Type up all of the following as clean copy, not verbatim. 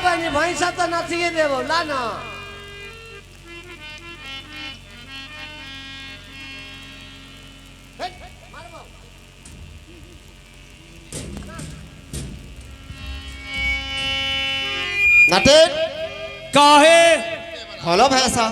बनी भैंसा तो नथिए देबो ला ना नटे काहे खोलो भैंसा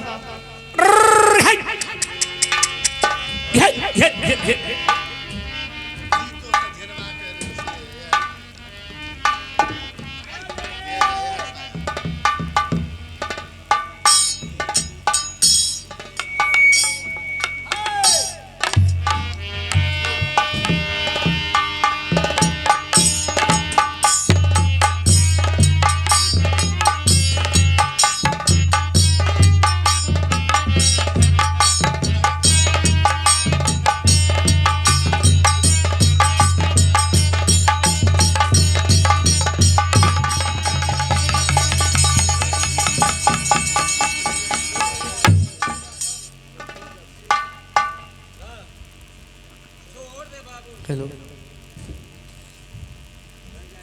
हेलो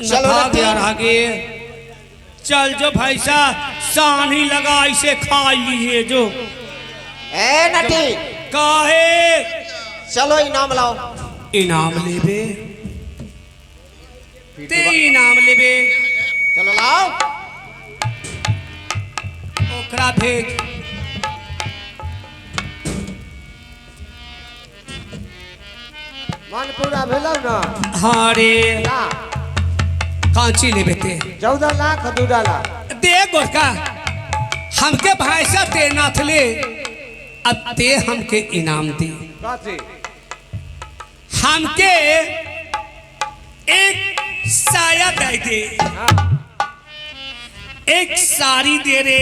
चलो भाग यार आगे चल जो भैंसा सानी लगा इसे खा लिए जो ए नटी काहे चलो इनाम लाओ इनाम लेबे ते इनाम लेबे चलो लाओ ओकरा भेज मन पूरा भेलौ ना हाँ रे ला कांची लेबे ते 14 लाख दू डाला दे गोरका हमके भैंसा ते नाथ ले अब ते हमके इनाम दे कथी हमके एक साया दे दे हाँ एक साड़ी दे रे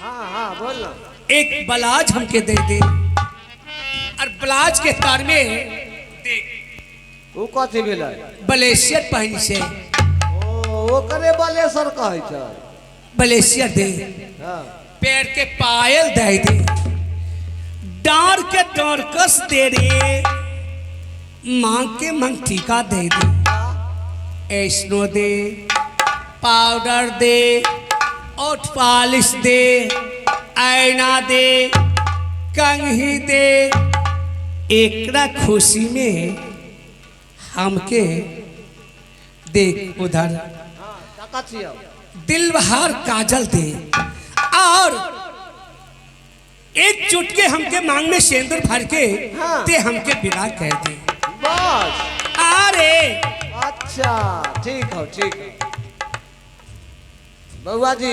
हाँ बोल ना एक ब्लाउज हमके दे दे और ब्लाउज के तार में देख ऊ कथी भेलै ब्लेसियर पहन से ओ करे बालेश्वर कहै छ ब्लेसियर दे हाँ पैर के पायल दे दे डार के डरकस दे रे मांग के मंगटीका दे दे ऐसनो दे पाउडर दे ओठ पालिश दे आईना दे कंघी दे एकरा खुशी में हमके देख उधर हाँ कथी हो दिल बहार काजल दे और एक चुटके हमके मांग में सिंदूर भर के हाँ। ते हमके विदा कर दे बस अरे अच्छा ठीक हो बउआ जी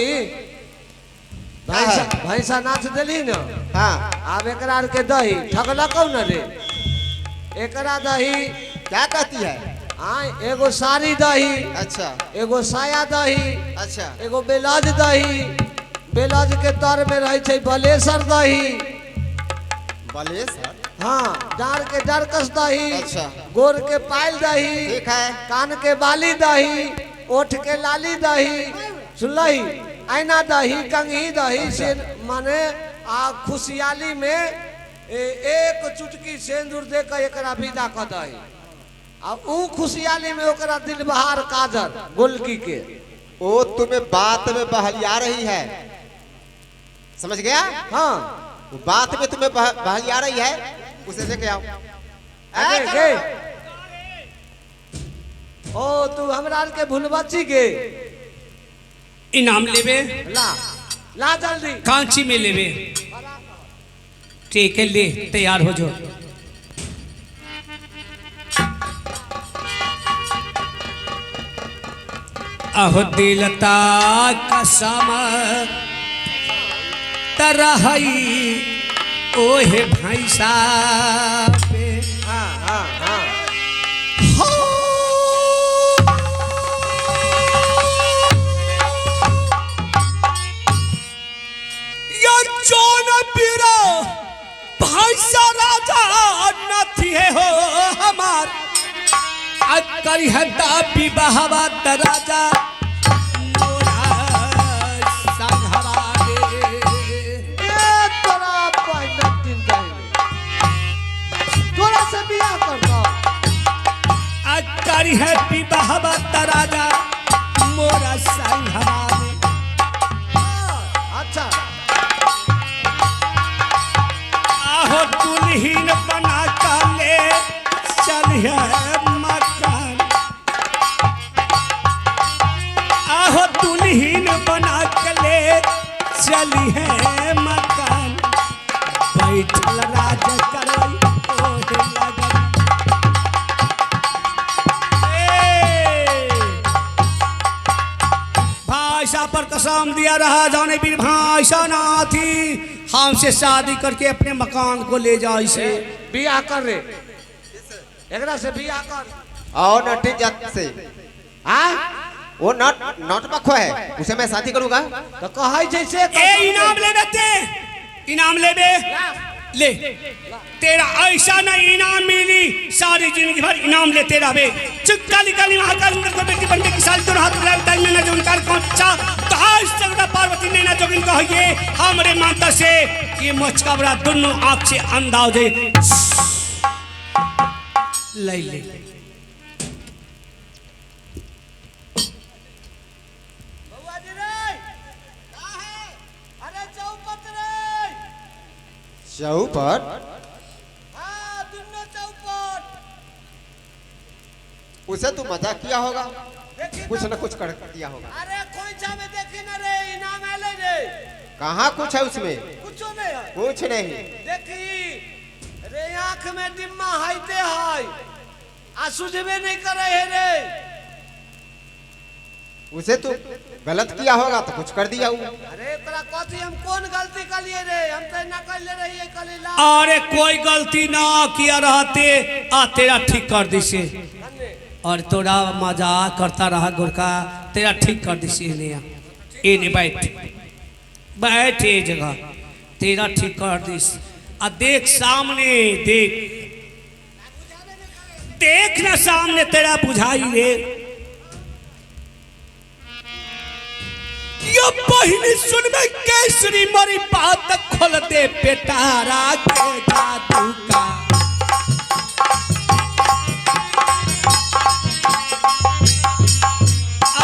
भैंसा नाच देली न हाँ आब एकरा आर के दही ठगलकौ न रे एकरा दही क्या कहती है हाँ एगो साड़ी दही अच्छा एगो साया दही अच्छा एगो ब्लाउज दही ब्लाउज के तर में रहे छै बलेसर दही बलेसर हाँ डार के डरकस दही अच्छा। गोर के पायल दही ठीक है कान के बाली दही ओठ के लाली दही सुनलही आईना दही कंघी दही से माने आ खुशहाली में एक चुटकी सिंदूर दे के एकरा विदा क दही आ ऊ खुशहाली में ओकरा दिल बहार काजल गोलकी के वो तुम्हें बात में बहलिया रही है समझ गया हाँ वो बात में तुम्हें बहलिया रही है उसे लेके आओ अरे गे ओ तू हमरा आर के भूलबच्ची गे इनाम लेबे ला ला जल्दी कांची में लेबे ठीक है ले तैयार हो जो अहो दिलता कसम तरहई ओहे भैंसा पे हाँ हाँ हाँ हो यो जोन पीरो भैंसा राजा नथी है हो हमार अकरी हता विवाहवा राजा है विवाह राजा मोरा संघरा में पर कसम दिया रहा जाने बिन भाषा ना थी हमसे शादी करके अपने मकान को ले जाओ इसे बियाह कर रे एकरा से बियाह कर और नटी जात से हाँ वो नट बखो है उसे मैं शादी करूंगा। तो कहे जैसे ए इनाम ले देते इनाम ले बे ले तेरा ऐसा ना इनाम मिली सारी जिंदगी भर इनाम लेते रहे चुक्का निकाली महाकाल इंद्र को बेटी बनने की साल तो रात टाइम में ना जो उनका पहुंचा तो आज तक पार्वती ने ना जो इनको ये हमारे माता से ये मचका बड़ा दोनों आंख से अंधा हो जाए ले ले चौपट उसे तू मजाक किया होगा कुछ न कुछ कर दिया होगा। अरे कोई जामे देखी न रे इनाम आले रे कहाँ कुछ है उसमें कुछ नहीं है कुछ नहीं देखी रे आंख में डिम्मा हाइते हाय आ सुझबे नहीं करे है रे उसे तू गलत किया होगा तो कुछ कर दिया होगा। अरे तोरा कथी हम कौन गलती कर लिए रे हम तो ना कर ले रही है कलीला अरे कोई गलती ना किया रहते आ तेरा ठीक कर दिसे और तोड़ा मजाक करता रहा गुरका तेरा ठीक कर दिसे इन्हें बैठ बैठ ये जगह तेरा ठीक कर दिस आ देख सामने देख देख ना सामने तेरा बुझाई रे ये बहिनी सुन में केसरी मरी बात खोल दे बेटारा के जादू का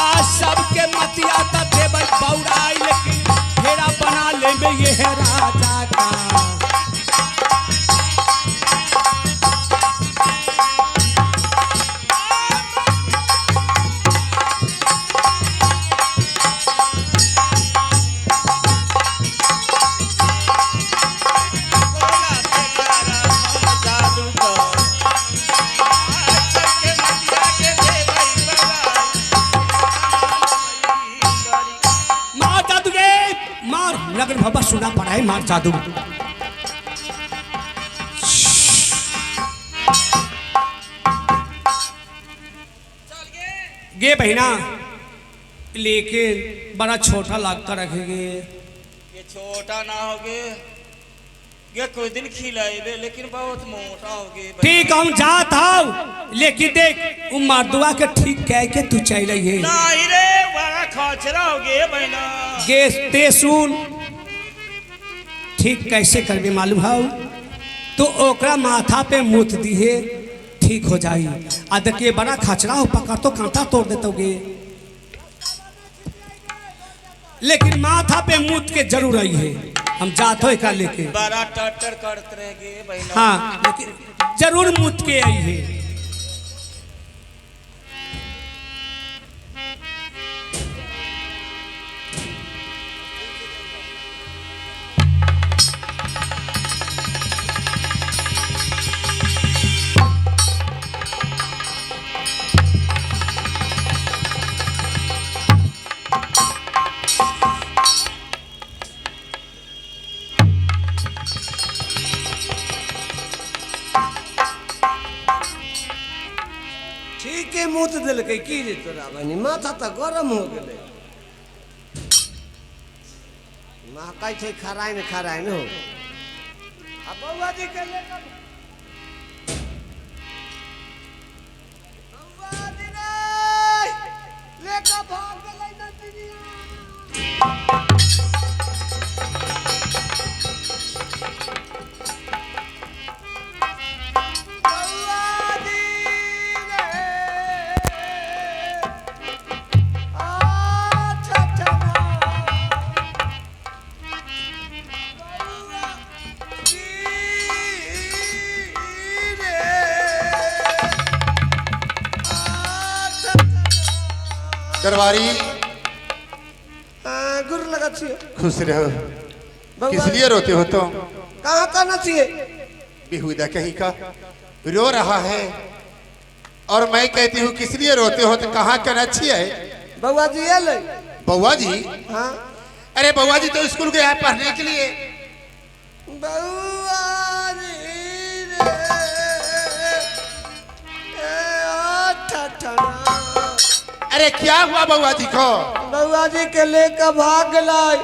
आज सबके मतिया था थे भाई बौराई लेकिन फेरा बना ले में ये है राजा का बाबा सुना पड़ा है मार जादू गे बहिना लेकिन बड़ा छोटा लगता रखेगे ये छोटा ना होगे ये कोई दिन खिलाएबे लेकिन बहुत मोटा होगे ठीक हम जात हूँ लेकिन देख मर्दुआ के ठीक कह के तू चल रही है नहीं रे बड़ा खचरा होगे बहना गे ते सुन ठीक कैसे करबे मालूम है तो ओकरा माथा पे मुत दिए ठीक हो जाई आ देखिए बड़ा खचरा हो पकड़ तो कांटा तोड़ देतोगे लेकिन माथा पे मुत के जरूर आई है हम जात हो एक लेके बड़ा टटर करते रहेगे बहना हाँ लेकिन जरूर मुत के आई है मुत दिल के की रे तोरा बनी माथा तो गरम हो गए महकाई थे खराइन हो अब बउआ जी के लेकर बउआ जी रे लेकर भाग गेलै नंदिनिया दरबारी गुरु लगा चाहिए खुश रहो किस लिए रोते हो तुम कहाँ करना चाहिए बेहुदा कहीं का रो रहा है और मैं कहती हूँ किस लिए रोते हो तो कहाँ करना चाहिए बउआ जी ये ले बउआ जी, हाँ अरे बउआ जी तो स्कूल गया है पढ़ने के लिए। बउआ रे ठठना। अरे क्या हुआ बउआ जी को? बउआ जी के लेकर भाग लाई।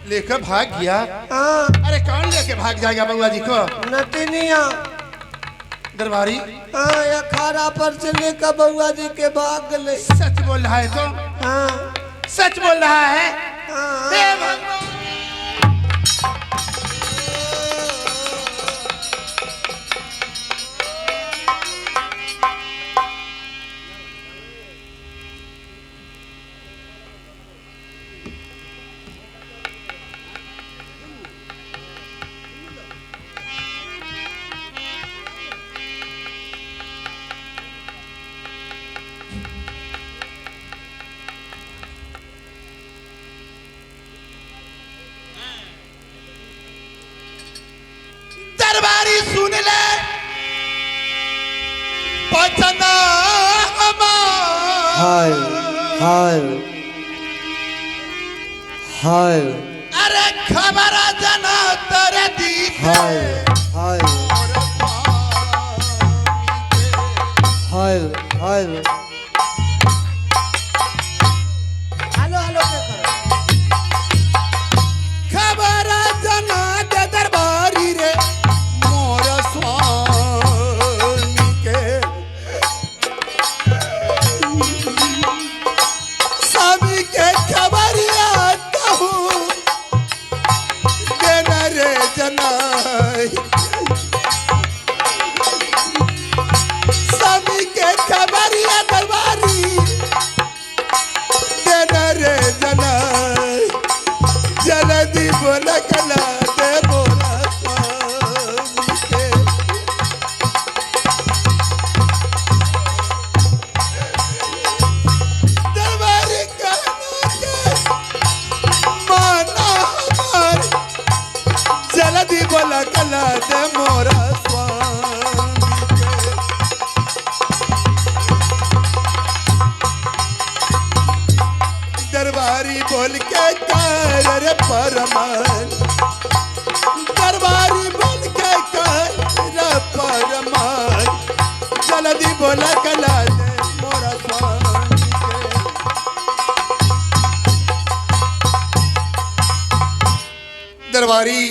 लेकर भाग गया? हाँ अरे कौन लेके भाग जाएगा बउआ जी को? नतिनिया। दरबारी हाँ अखाड़ा पर से लेकर बउआ जी के भाग ले। सच बोल रहा है तो? हाँ सच बोल रहा है? हाँ हे भगवान। दरबारी सुन ले बचना हमार। हाय हाय हाय अरे खबर जना तेरे दी हाय हाय हाय हाय। हेलो हेलो क्या करो? खबर जना दे दरबारी रे मोर स्वामी के। स्वामी के खबरिया कहूँ देना रे जनाई। स्वामी के खबरिया दरबारी देना रे जनाई। जल्दी बोल कला दे बोला स्वामी के। दरबारी कहना के माना हमार। जल्दी बोला कला दे मोरा स्वामी के। दरबारी बोल के कर रे परमान। दरबारी बोल के कर रे परमान। जल्दी बोला कला दे मोरा स्वामी के। दरबारी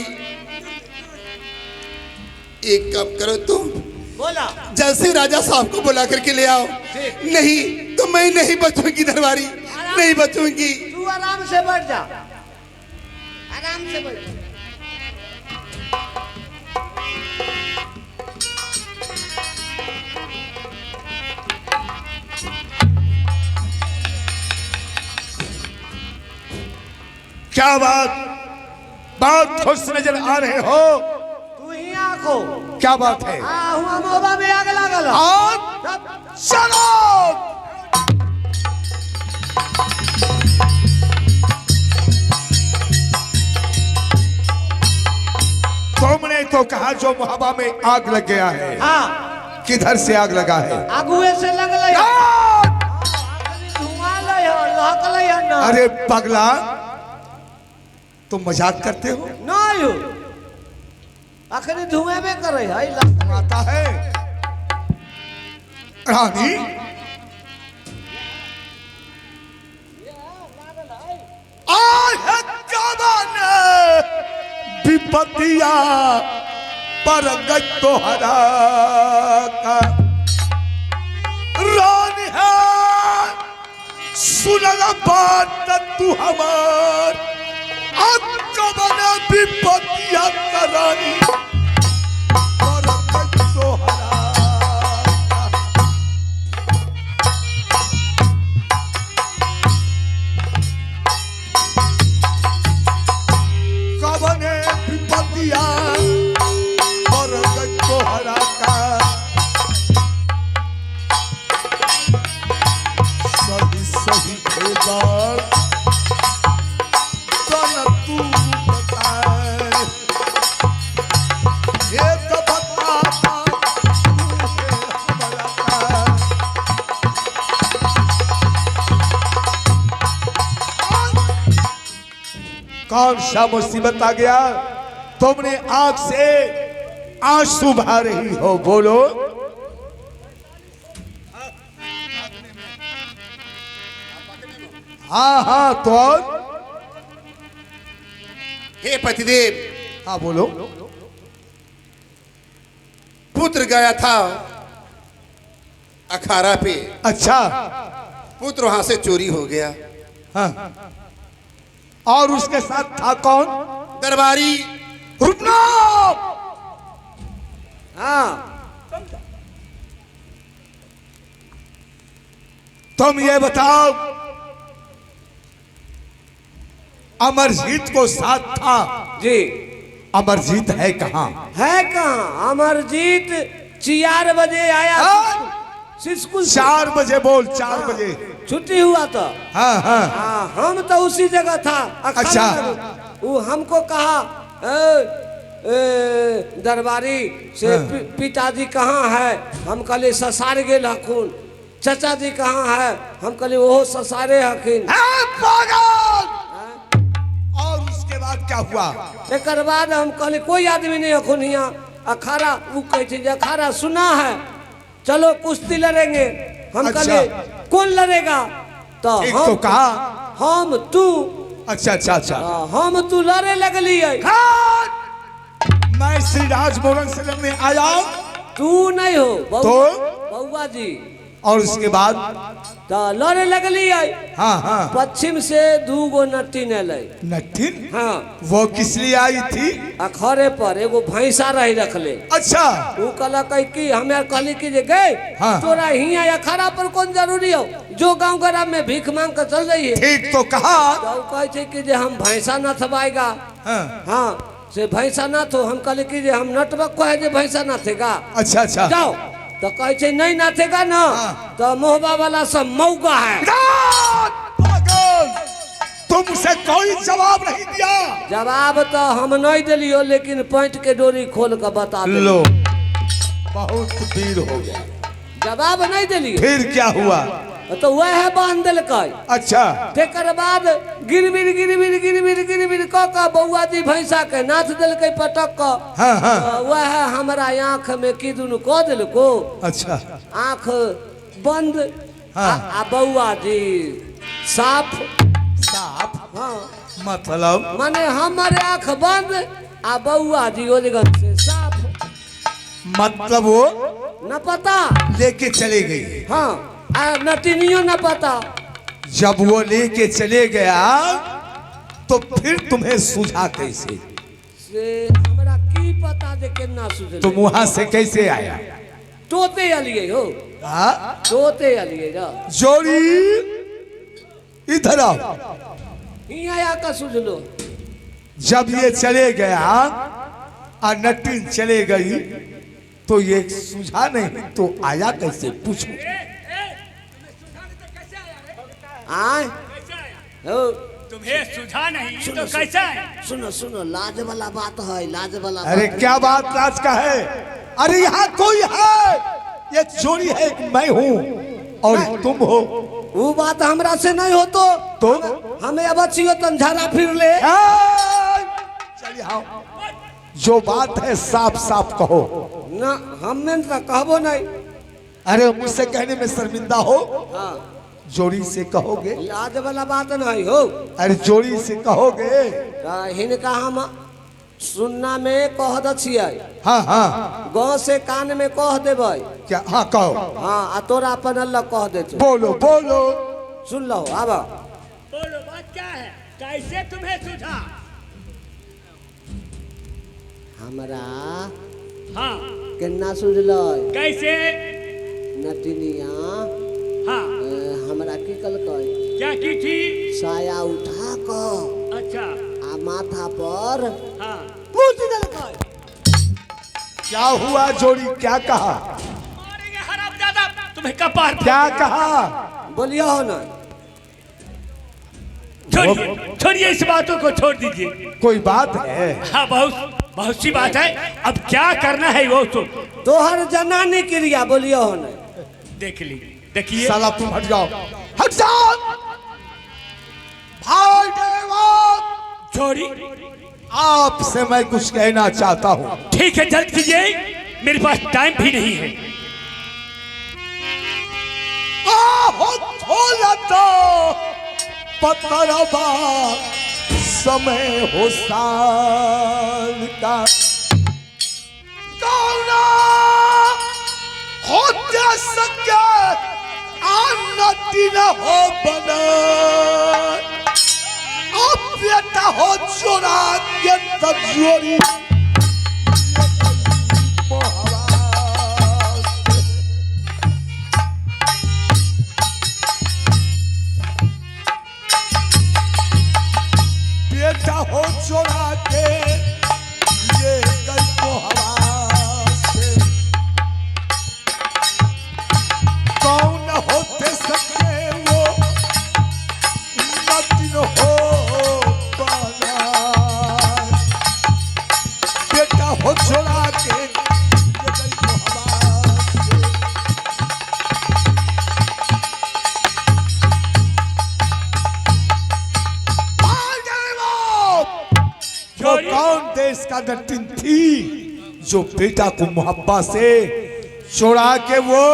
एक काम करो तुम, बोला जैसे राजा साहब को बुला करके ले आओ। नहीं तो मैं नहीं बचूंगी दरबारी, नहीं बचूंगी। तू आराम से बैठ जा, आराम से बैठ। क्या बात खुश नजर आ रहे हो? तू ही आंखो। क्या बात है? हाँ हुआ मोबा में आग लागल। और सब चलो। तुमने तो कहा जो मुहब्बा में आग लग गया है। हाँ किधर से आग लगा है? आगुए से लगल। यार! धुआं लय हो, लहक लय हो ना। अरे पगला, तुम मजाक करते हो? नहीं हो, आखिर धुएं में करे है। आता है रानी। आहे काबाने विपतिया पर गज तोहरा का। रानी है सुनला बात तू हमार। अब काबाने विपतिया का रानी पर गज तोहरा का। काबाने विपतिया पर गज तोहरा का। सही सही खेदार तन तू बताए। कौन सा मुसीबत आ गया? तुमने आंख से आंसू बहा रही हो, बोलो। हाँ हाँ, तो हे पतिदेव, हाँ बोलो। पुत्र गया था अखाड़ा पे, अच्छा, पुत्र वहां से चोरी हो गया। हाँ, और उसके साथ था कौन? दरबारी। रुकना। हाँ तुम ये बताओ, अमरजीत को साथ था? जी। अमरजीत है कहाँ? है कहाँ? अमरजीत 4 बजे आया स्कूल से। 4 बजे बोल, 4 बजे छुट्टी हुआ तो। हाँ हाँ हाँ, हम तो उसी जगह था। अच्छा। वो हमको कहा दरबारी से पिताजी कहाँ है? हम कहले ससार गेल हखुन। चाचा जी कहाँ है? हम कहले ओहो ससारे हखिन। और उसके बाद क्या हुआ? एक बाद हम कहले कोई आदमी नहीं हखुन यहाँ अखाड़ा। वो कहते जे अखाड़ा सुना है, चलो कुश्ती लड़ेंगे। हम अच्छा। कहले कौन लड़ेगा? तो एक हम तो कहा। हम तू। अच्छा अच्छा अच्छा। हम तू लड़े लगली है। मैं श्री राजभवन से लड़ने आया। तू नहीं हो तो? बउआ जी। और उसके बाद तो लड़े लगली है। हाँ हाँ। पश्चिम से 2 गो नट्टीन अलै। नट्ठीन? हाँ, वो किस लिए आई थी? अखरे पर एगो भैंसा रही रखले। अच्छा। वो कहलक कि हमें कहली कि जे गए हाँ। तोरा हिया अखाड़ा पर कौन जरूरी हो, जो गांव गराम में भीख मांग कर चल रही है। ठीक तो कहा। तो कहे थे कि जे हम भैंसा न थबाएगा। हाँ। हाँ, से भैंसा न थो। हम कहले कि जे हम नटबक है जे भैंसा न थेगा। अच्छा अच्छा। जाओ। तो कहे छे नहीं नाथेगा ना। हाँ। तो मोहबा वाला सब मौका है। तुमसे कोई जवाब नहीं दिया। जवाब तो हम नहीं दिलियो, लेकिन पैंट के डोरी खोल कर बता दे। लो, बहुत वीर हो गया। जवाब नहीं दिलियो। फिर क्या हुआ? तो वह है बांध दिलकै। अच्छा। तेकर बाद गिरबिर गिरबिर गिरबिर गिरबिर क के बउआ जी भैंसा के नाथ दिलकै पटक क। हाँ हाँ। तो वह हमरा आँख में की दुनु क दिलको। अच्छा। आँख बंद। हाँ। आ बउआ जी साफ। साफ? हाँ, मतलब? माने हमारे आँख बंद आ बउआ जी ओ जगह से साफ। मतलब वो न पता लेके चले गई। हाँ, आ नटिनियो न पता। जब वो लेके चले गया तो फिर तुम्हें सूझा कैसे? से हमरा की पता जे केना सुझले। तुम वहां से कैसे आया? तोते अलिए हो। हाँ? तोते अलिए जा। जोड़ी इधर आओ। हिया आका सुझलो। जब ये चले गया और नटिन चले गई तो ये सूझा नहीं तो आया कैसे? पूछो। आए हो। तुम्हें सुझा नहीं तो कैसा है? सुनो सुनो, लाज वाला बात है, लाज वाला अरे बात। क्या बात लाज का है? अरे यहाँ कोई है? ये चोरी है, मैं हूँ और तुम हो। वो बात हमरा से नहीं हो तो हमें अब अच्छी तंझारा फिर ले। चलिए आओ। जो बात है साफ साफ कहो। ना हमें तो कहबो नहीं। अरे मुझसे कहने में शर्मिंदा हो? हाँ, जोड़ी से कहोगे? लाज वाला बात नहीं हो। अरे जोड़ी से कहोगे? तो हिनका हम सुनना में कह दछिए। हाँ हाँ। गाँव से कान में कह देबै। क्या? हाँ कहो। हाँ, आ तोरा अपन अल्लाह कह दे। बोलो बोलो। सुन लो अब। बोलो बात क्या है? कैसे तुम्हें सुझा? हमरा हाँ, केना सुझलो? कैसे? नटिनिया हाँ, हमरा की कलकै? क्या की थी? साया उठा क अच्छा। आ माथा पर हाँ, पूछ दिलकै। क्या हुआ जोड़ी? क्या कहा? मारेंगे हरामजादा तुम्हें कपार पर। क्या कहा? बोलियो हो ना। छोड़िए छोड़िए, इस बातों को छोड़ दीजिए। कोई बात है? हाँ, बहुत बहुत सी बात है। अब क्या करना है वो तो तोहर जनानी क्रिया बोलियो हो ना। देख ली। देखिए, साला तुम हट जाओ। हट जाओ। भाई देवा छोड़ी। आपसे मैं कुछ कहना चाहता हूँ। ठीक है, जल्द कीजिए, मेरे पास टाइम भी नहीं है। आहो थोड़ा तो पतरबा समय हो साल का कौना हो जा सके आनती न हो बना अब बेटा हो चोरा के तजोरी बेटा हो चोरा के ये कल को हवा से कौन होते सके वो नदिन हो पाना बेटा हो चोरा के ये कल को हवा से वो कौन देश का नटिन थी जो बेटा को मोहब्बत से छोड़ा के वो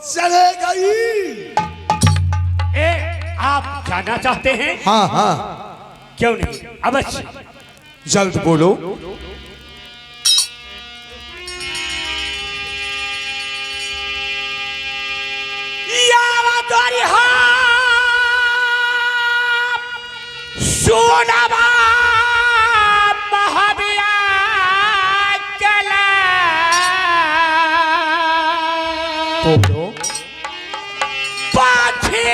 चले गई। आप जानना चाहते हैं? हाँ हाँ क्यों नहीं, अवश्य। जल्द बोलो। सोनाबा महाबिया कला बोलो। पाछी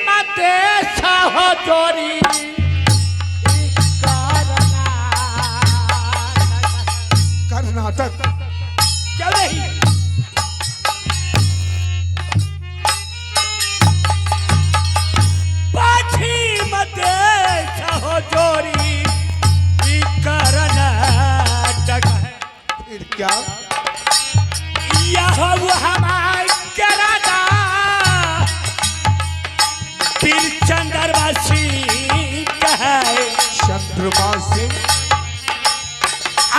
मते सहोदरी कर्नाटक क्यों नहीं? पाछी मते सहोदरी कर्नाटक है। फिर क्या? यह हमारे राजा पीर चंद्रवासी है। चंद्रमा सिंह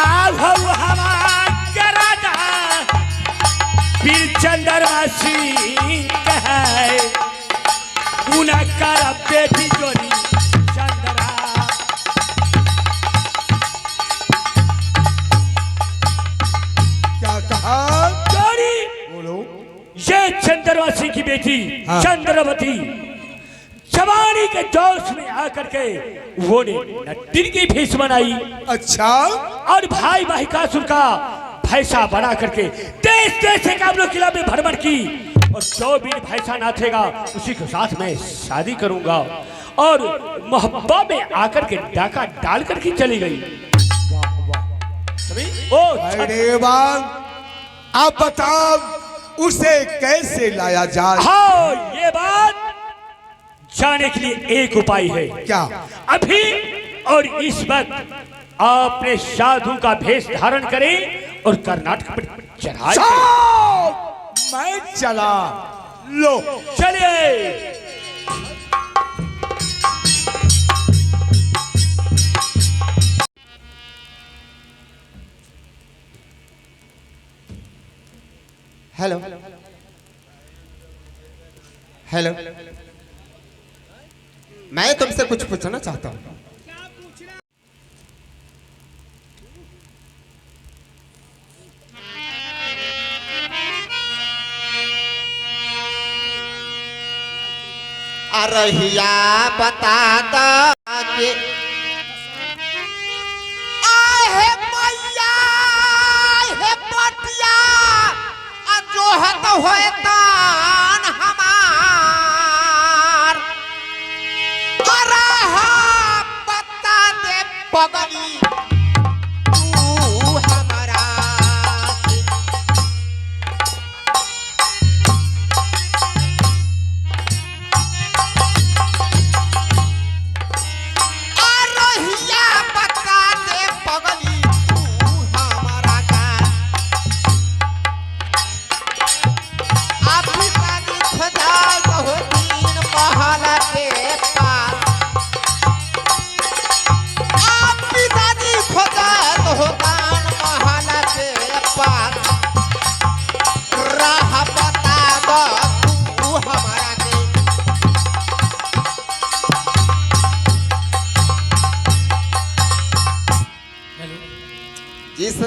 अब हमारे राजा पीर चंद्रवासी है। उनका बेटी जोड़ी चंद्रा क्या कहा? जोड़ी बोलो। ये चंद्रवासी की बेटी हाँ। चंद्रवती जवानी के जोश में आकर के वो ने नटिन की भेष बनाई अच्छा और भाई भाईकासुर का भैंसा बना करके देश देश से काबलो किला में भ्रमण की और जो भी भैंसा नाचेगा उसी के साथ मैं शादी करूंगा और मोहब्बत में आकर के डाका डाल करके चली गई। ओ अरे वाह, आप बताओ उसे कैसे लाया जाए? हाँ, ये बात जाने के लिए एक उपाय है। क्या? अभी और इस वक्त आपने साधु का भेष धारण करें और कर्नाटक पर चढ़ाई करें। मैं चला। लो चलिए। हेलो हेलो, मैं तुमसे कुछ पूछना चाहता हूँ। अरहिया बता दो के आहे मैया हे पटिया जो है तो होए तान हमार अरहा बता दे पगली तू हमारा अरहिया बता दे पगली तू हमारा का आप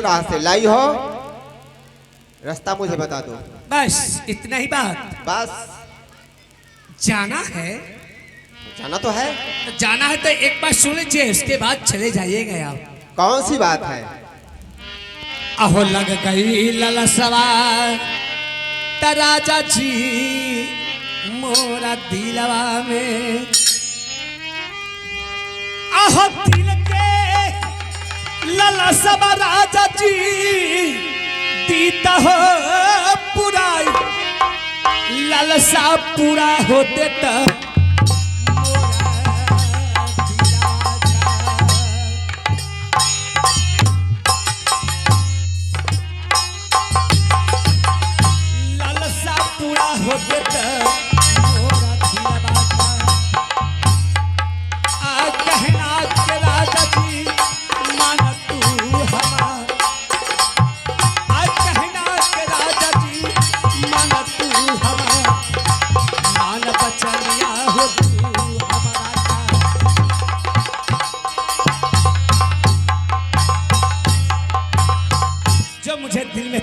राह से लाई हो, रास्ता मुझे बता दो। बस इतना ही बात। बस जाना है, जाना तो है। जाना है तो एक बार सुन लीजिए, उसके बाद चले जाइएगा आप। कौन सी बात है? अहो लग गई ललसवा त राजा जी मोरा दिलवा में, अहो दिल के ललसवा राजा जी दीता हो पुराई, ललसा पूरा होते त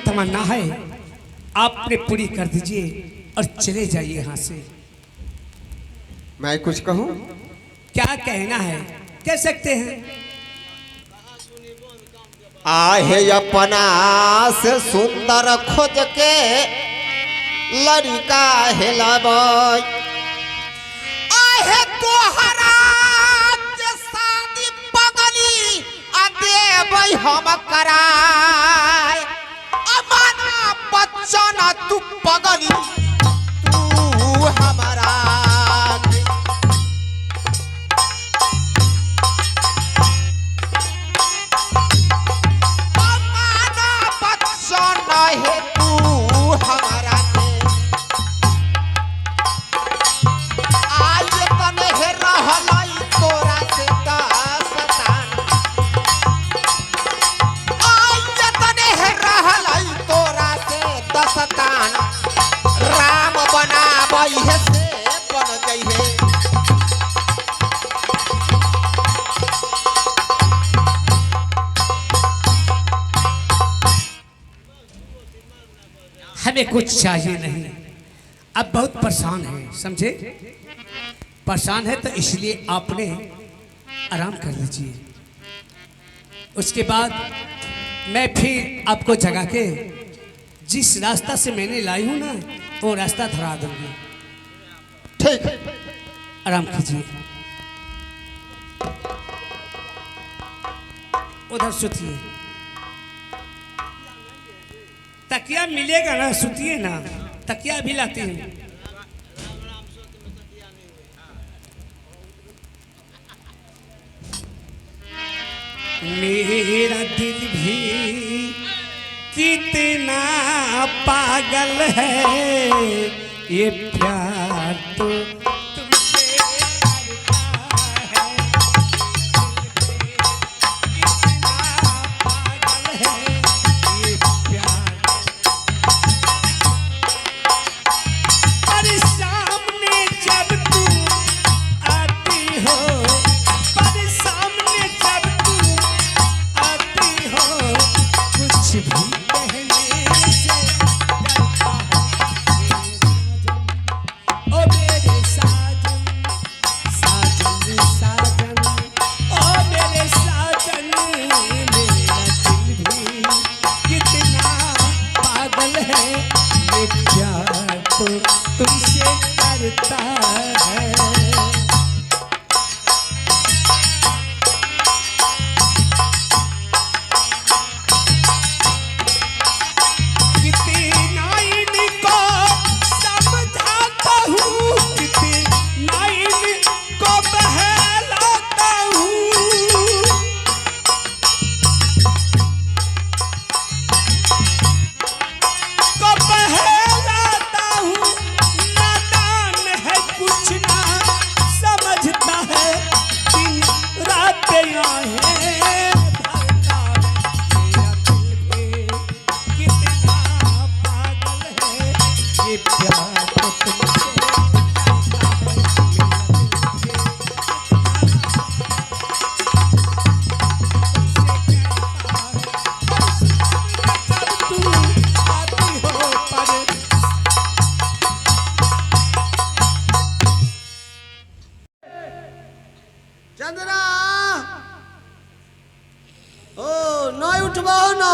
तमन्ना है आपने पूरी कर दीजिए और चले जाइए यहाँ से। मैं कुछ कहूँ? क्या कहना है, कह सकते हैं। आहे अपना से सुंदर खोज के लड़का हेलाबई, आहे तोहरा के शादी पगली आ देबई हम कराय, अमना बच्चन तू पगली तू हमारा है तू हमारा के आज तने है रहलई तोरा से दसतान, आज तने है रहलई तोरा से दसतान, राम बनाबई है से बन गई है। हमें कुछ चाहिए नहीं, अब बहुत परेशान है, समझे? परेशान है तो इसलिए आपने आराम कर लीजिए, उसके बाद मैं फिर आपको जगा के जिस रास्ता से मैंने लाई हूं ना वो रास्ता धरा दूंगी। ठीक है, आराम कीजिए, उधर सुतिए, तकिया मिलेगा ना, सुतिए ना, तकिया भी लाती हूँ। मेरा दिल भी कितना पागल है, ये प्यार तो तुमसे करता है, कितना पागल है ये प्यार। पर सामने जब तू आती हो, पर सामने जब तू आती हो, कुछ भी कहने से डरता है ओ मेरे साजन, साजन साजन, ओ मेरे साजन, मेरा दिल भी कितना पागल है, ये प्यार तो तुमसे करता है। कितना इनको समझाता हूँ, कितना इनको बहलाता हूँ, को बहलाता हूँ, नादान है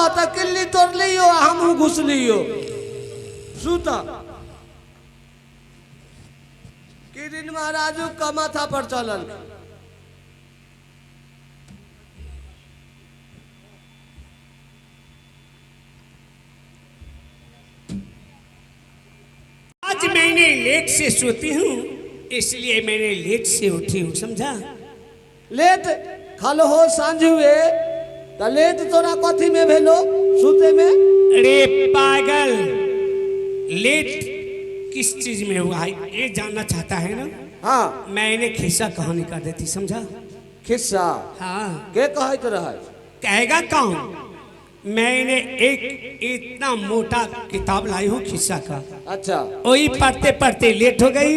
तो किल्ली तोड़ लियो हम घुस लियो सूता किरिन महाराजू का माथा पर चलन आज मैंने लेट से सोती हूँ इसलिए मैंने लेट से उठी हूँ समझा। लेट खल हो सांझ हुए तो लेट तोरा कथी में भेलो सूते में अरे पागल लेट किस चीज में हुआ है ये जानना चाहता है ना। हाँ मैंने खिस्सा कहानी कर देती समझा। खिस्सा हाँ के कहत रहे कहेगा कौन। मैंने एक इतना मोटा किताब लाई हूँ खिस्सा का अच्छा वही पढ़ते पढ़ते लेट हो गई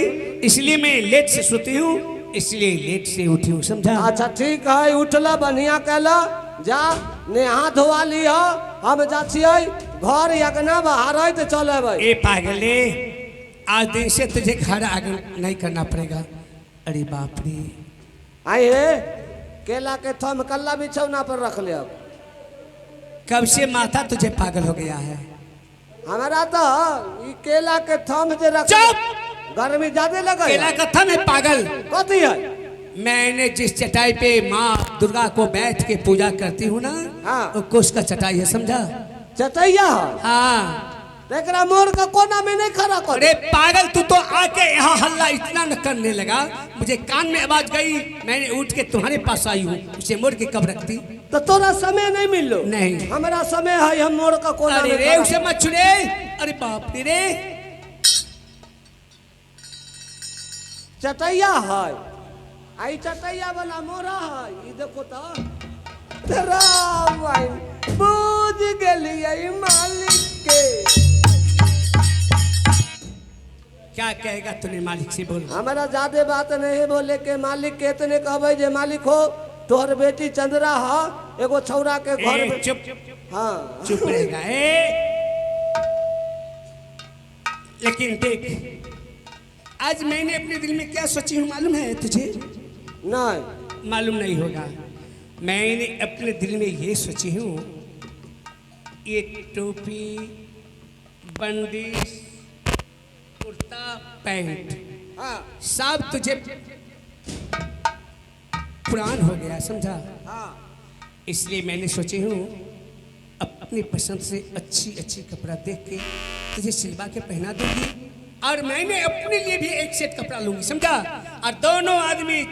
इसलिए मैं लेट से सोती हूँ इसलिए लेट से उठी हूँ समझा। अच्छा ठीक है उठला बढ़िया कहला जा नेहा धोवा लिया हम जा छियै घर यगना बाहर है तो चले भाई ए पागले आज दिन से तुझे घर आगे नहीं करना पड़ेगा। अरे बाप रे आई हे केला के थम कल्ला बिछौना पर रख ले अब कब से माथा तुझे पागल हो गया है। हमारा तो ई केला के थम जे रख चुप गर्मी ज्यादा लगे केला कथा में पागल कथी है मैंने जिस चटाई पे माँ दुर्गा को बैठ के पूजा करती हूँ ना हाँ। वो कुछ का चटाई है समझा। चटैया है हाँ तेरा मोर का कोना में नहीं खड़ा कर अरे पागल तू तो आके यहाँ हल्ला इतना न करने लगा मुझे कान में आवाज गई मैंने उठ के तुम्हारे पास आई हूँ उसे मोर के कब रखती। तो तोरा समय नहीं मिलो नहीं हमारा समय है हम मोर का कोना अरे में रे खड़ा। उसे मत छुड़े अरे बाप रे रे चटैया है आई चटैया वाला मोरा है ये देखो तो तेरा भाई बूझ गेलिए मालिक के क्या कहेगा तूने मालिक से बोल। हमारा ज्यादा बात नहीं है बोले के मालिक के इतने कहबे जे मालिक हो तोहर बेटी चंद्रा है एगो छौरा के घर ए, में चुप हाँ चुप रहेगा लेकिन देख आज मैंने अपने दिल में क्या सोची हूँ मालूम है तुझे। नहीं मालूम नहीं होगा मैंने अपने दिल में ये सोची हूँ एक टोपी बंदिश कुर्ता पैंट हाँ सब तुझे पुरान हो गया समझा। हाँ इसलिए मैंने सोची हूँ अपनी पसंद से अच्छी अच्छी कपड़ा देख के तुझे सिलवा के पहना दूंगी और मैंने अपने लिए भी एक सेट कपड़ा लूंगी समझा। और दोनों आदमी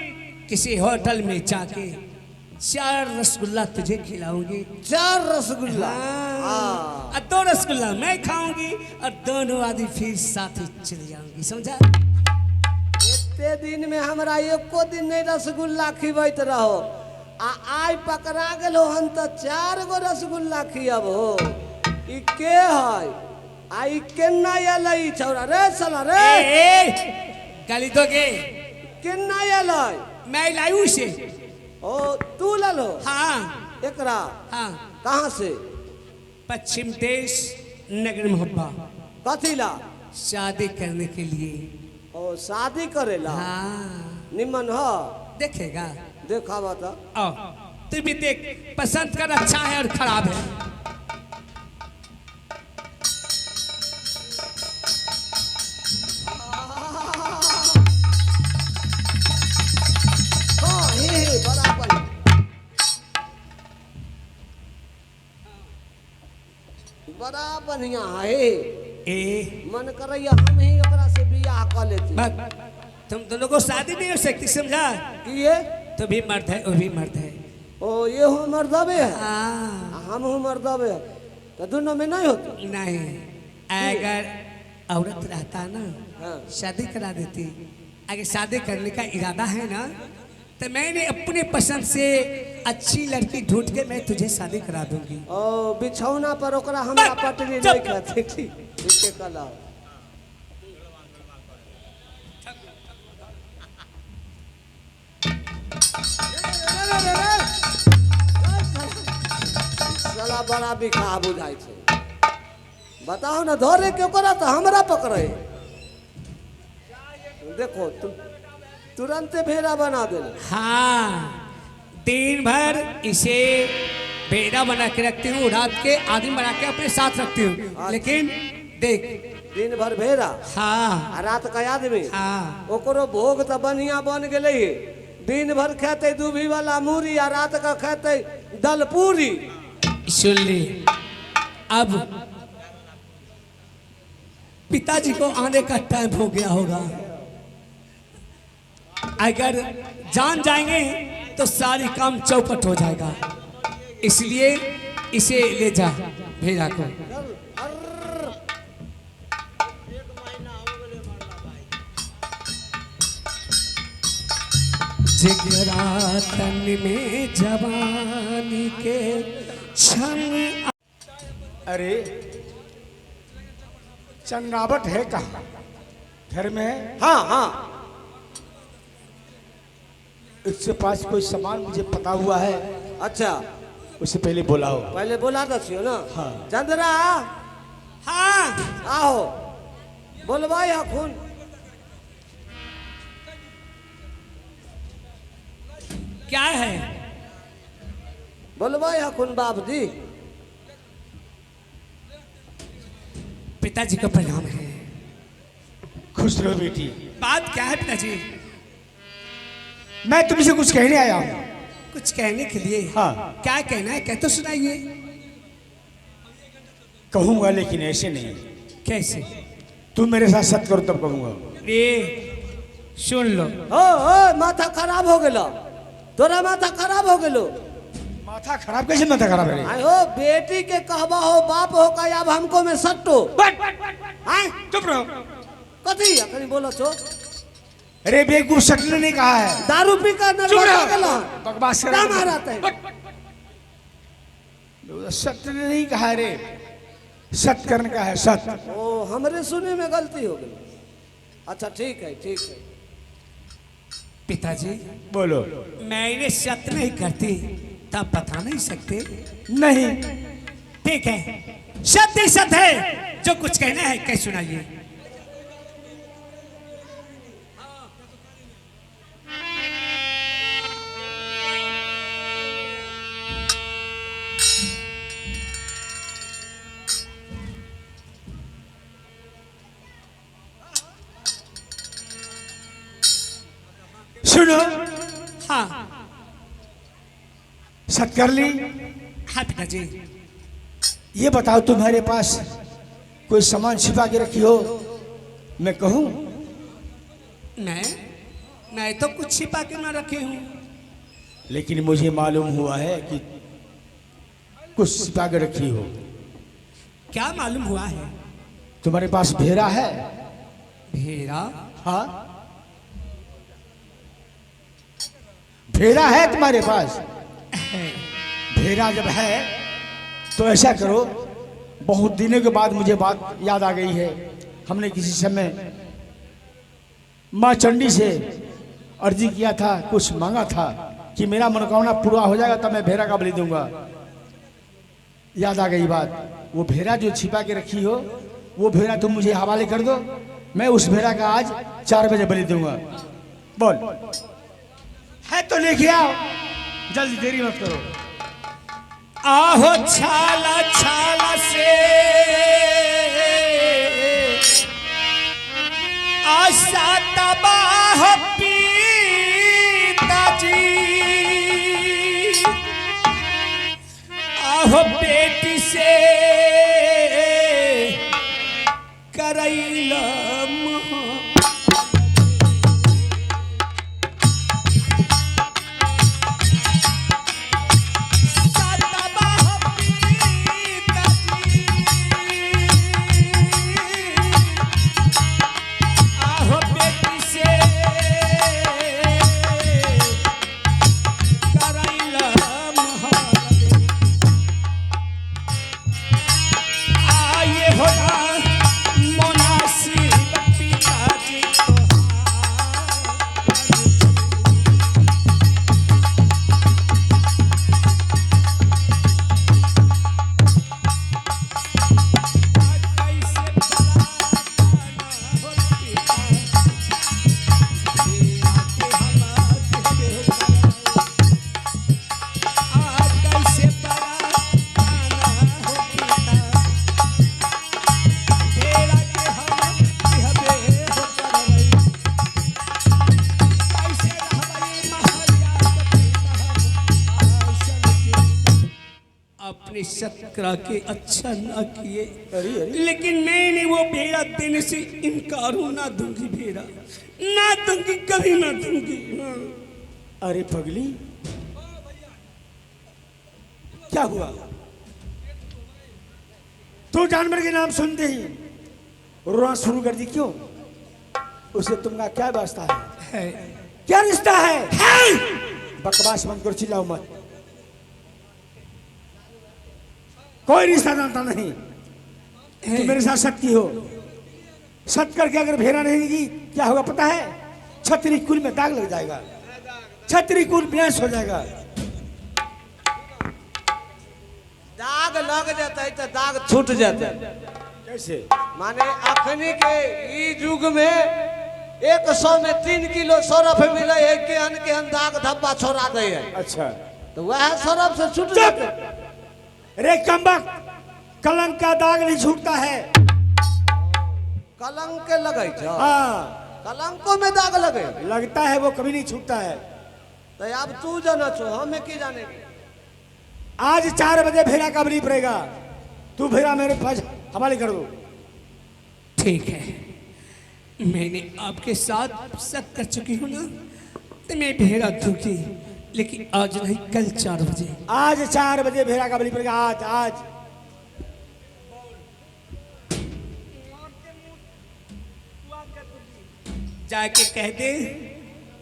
किसी होटल में जाके 4 रसगुल्ला तुझे खिलाऊंगी 4 रसगुल्ला हाँ। और 2 रसगुल्ला मैं खाऊंगी और दोनों आदमी फिर साथ ही चले जाऊंगी समझा। इतने दिन में हमरा एको दिन नहीं रसगुल्ला खिबैत रहो आ आई पकड़ा गेलो हम तो 4 गो रसगुल्ला खियब हो ई के है आई केना एलै ई छौरा रे साला रे गाली दोगे केना एलै मैं लायू से ओ तू ललो हाँ एकरा हाँ कहाँ से पश्चिम देश नगर मोहब्बा कथी ला शादी करने के लिए। ओ शादी करेला हाँ निमन हो देखेगा देखा बता आओ तू भी देख पसंद कर अच्छा है और खराब है। हाँ हे बराबर बड़ा बढ़िया है ए मन करैया हम ही ओकरा से बियाह कर लेती बस तुम दोनों को शादी नहीं हो सकती समझा। कि ये तो भी मर्द है वो भी मर्द है। ओ ये हो मर्दबे है हाँ हम हो मर्दबे है तो दोनों में नहीं होता नहीं अगर औरत रहता ना हाँ। शादी करा देती। अगर शादी करने का इरादा है ना तो मैंने अपने पसंद से अच्छी लड़की ढूंढ के मैं तुझे शादी करा दूंगी। ओ बिछौना पर ओकरा हमरा बस, पटरी चुप। नहीं कहते ठीक ठीक है कला साला बड़ा बिखा बुझाई छे बताओ ना धरे के ओकरा तो हमरा पकड़े देखो तुम तुरंत भेड़ा बना दे हाँ दिन भर इसे बेड़ा बना के रखती हूँ, रात के आदमी बना के अपने साथ रखती हूँ। लेकिन देख, दिन भर भेड़ा हाँ आ रात का आदमी हाँ, ओकरो भोग तो बढ़िया बन गए। दिन भर खेते दूभी वाला मूरी आ रात का खेते दल पूरी। सुन ली, अब पिताजी को आने का टाइम हो गया होगा। अगर जान जाएंगे तो सारी काम चौपट हो जाएगा, इसलिए इसे ले जा भेड़ा को। जिगरा तन में जवानी के क्षण। अरे चंगावट है कहाँ? घर में है? हाँ हाँ, इससे पास कोई सामान मुझे पता हुआ है, अच्छा उससे पहले बोला हो। पहले बोला दसियो ना। हाँ। चंद्रा हाँ आओ, बोलवाई खून। क्या है? बोलवाई खून बाप जी। पिताजी का प्रणाम है। खुश रहो बेटी। बात क्या है पिताजी? मैं तुमसे कुछ कहने आया हूँ। कुछ कहने के लिए? हाँ। क्या कहना है, कह तो सुनाइए। कहूंगा लेकिन ऐसे नहीं। कैसे? तुम मेरे साथ सत्य करो तब कहूंगा। ये सुन लो। ओ माथा खराब हो गेलो, तोरा माथा खराब हो गेलो। माथा खराब कैसे? माथा खराब है? आय हो बेटी के कहबा हो बाप हो का अब हमको में सट्टो। आय चुप रहो। कथी अखनी बोलो छो? अरे बेवकूफ, सत्य ने नहीं कहा है। दारू पी कर चुप नरवा रहो। गेलो। बकवास कर। क्या मारता है? सत्य ने नहीं कहा रे, सत्य करने का है। सत्य। ओ हमरे सुने में गलती हो गई। अच्छा ठीक है ठीक है। पिताजी बोलो। मैं इन्हें सत्य नहीं करती तब बता नहीं सकते? नहीं। ठीक है, सत्य ही सत्य है। जो कुछ कहना है कह सुनाइए। सुनो। हाँ सत्य कर ली। हाँ पिताजी। ये बताओ तुम्हारे पास कोई सामान छिपा के रखी हो, मैं कहूं? मैं तो कुछ छिपा के ना रखी हूँ। लेकिन मुझे मालूम हुआ है कि कुछ छिपा के रखी हो। क्या मालूम हुआ है? तुम्हारे पास भेड़ा है? भेड़ा? हाँ, भेड़ा है तुम्हारे पास? भेड़ा जब है तो ऐसा करो, बहुत दिनों के बाद मुझे बात याद आ गई है। हमने किसी समय माँ चंडी से अर्जी किया था, कुछ मांगा था कि मेरा मनोकामना पूरा हो जाएगा तब मैं भेड़ा का बलि दूंगा। याद आ गई बात। वो भेड़ा जो छिपा के रखी हो, वो भेड़ा तुम मुझे हवाले कर दो, मैं उस भेड़ा का आज 4 बजे बलि दूंगा। बोल, है तो लेके आओ, जल्दी, देरी मत करो। आहो छाला छाला से आशा तबाह पिताजी, आहो बेटी से करैला सत्करा के अच्छा ना किए, अरे अरे लेकिन मैंने वो भेड़ा देने से इनकार हूं। ना दूंगी भेड़ा, ना दूंगी, कभी ना दूंगी। हाँ। अरे पगली, क्या हुआ? तो जानवर के नाम सुनते ही रोना शुरू कर दी, क्यों? उसे तुमका क्या वास्ता है? क्या रिश्ता है? बकवास बंद करो, चिल्लाओ मत। कोई रिश्ता जानता नहीं। तुम मेरे साथ सत्य हो। सत्य करके अगर भेड़ा नहीं देगी क्या होगा पता है? छतरी कुल में दाग लग जाएगा, छतरी कुल विनाश हो जाएगा। दाग लग जाता है तो दाग छूट जाता है। कैसे? माने अखनी के ई युग में 100 में 3 किलो सरफ मिले है, के हन दाग धब्बा छोड़ा दे है। अच्छा, तो वह सरफ से छूट जाता है। रे कम्बक, कलंक का दाग नहीं छूटता है। कलंक के लगे छ, हाँ, कलंकों में दाग लगे लगता है वो कभी नहीं छूटता है। तो अब तू जाना छो, हमें की जाने। आज 4 बजे भेड़ा का बलि पड़ेगा। तू भेड़ा मेरे पास हवाले कर दो। ठीक है, मैंने आपके साथ सत्य कर चुकी हूँ ना, तो मैं भेड़ा दूंगी, लेकिन आज नहीं, कल 4 बजे। आज 4 बजे भेड़ा का बलि पड़ेगा। आज आज जाके कह दे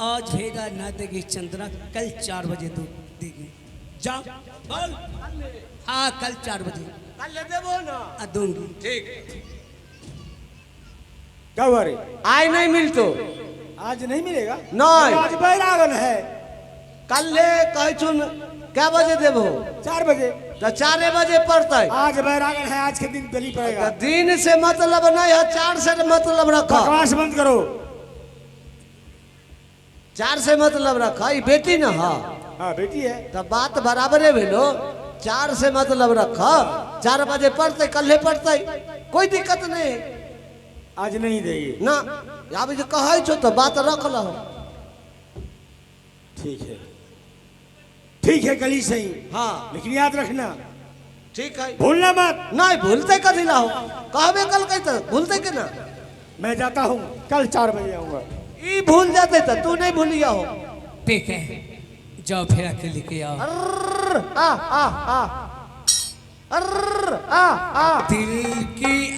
आज भेड़ा ना देगी चंद्रा, कल 4 बजे दूध देगी। जा बोल। हाँ, कल 4 बजे कल ले देबो ना। दूंगी। ठीक, क्या हुआ रे? आज नहीं मिलतो, आज नहीं मिलेगा। नहीं। आज बैरागन है। कल ले कह चुन क्या बजे देबो? 4 बजे। तो 4 बजे पड़ता। आज बैरागन है, आज के दिन बलि पड़ेगा। तो दिन से मतलब नहीं है, 4 से मतलब रखा। बकवास बंद करो। 4 से मतलब रखा। ये बेटी ना, हाँ हाँ बेटी है। तो बात बराबर है भेलो। 4 से मतलब रखा, 4 बजे पड़ते, कल पड़ते, कोई दिक्कत नहीं। आज नहीं देगी ना अब जो कहे छो तो बात रख लो। ठीक है, ठीक है, कल ही सही। हाँ लेकिन याद रखना, ठीक है, भूलना मत। नहीं भूलते कभी ना हो। कहबे कल कही तो भूलते के ना। मैं जाता हूँ, कल 4 बजे आऊंगा। ई भूल जाते तो तू नहीं भूलिया हो। ठीक है, जाओ भेड़ा के लेके आओ। अर्र, आ आ आ अर्र, आ आ दिल की